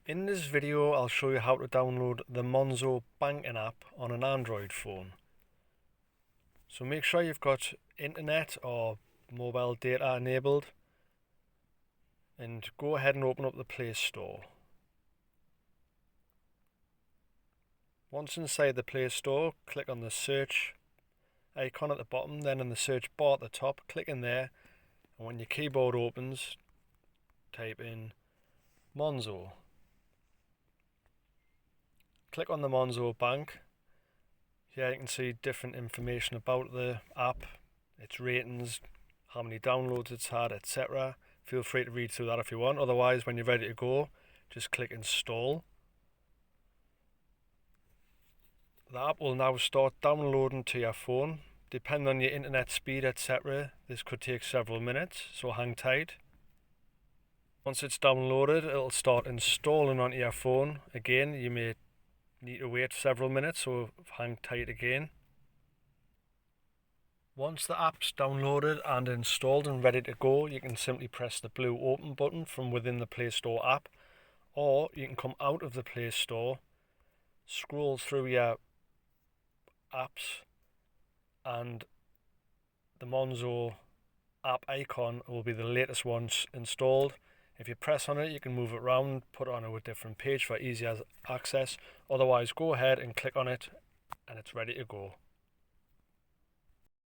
In this video I'll show you how to download the Monzo Banking App on an Android phone. So make sure you've got internet or mobile data enabled and go ahead and open up the Play Store. Once inside the Play Store, click on the search icon at the bottom, then in the search bar at the top, click in there, and when your keyboard opens, type in Monzo. Click on the Monzo Bank. Here you can see different information about the app, its ratings, how many downloads it's had, etc. Feel free to read through that if you want. Otherwise, when you're ready to go, just click install. The app will now start downloading to your phone. Depending on your internet speed, etc., this could take several minutes, so hang tight. Once it's downloaded, it'll start installing onto your phone. Again, you may need to wait several minutes, so hang tight again. Once the app's downloaded and installed and ready to go, you can simply press the blue open button from within the Play Store app, or you can come out of the Play Store, scroll through your apps, and the Monzo app icon will be the latest one installed. If you press on it, you can move it around, put it on a different page for easier access. Otherwise, go ahead and click on it and it's ready to go.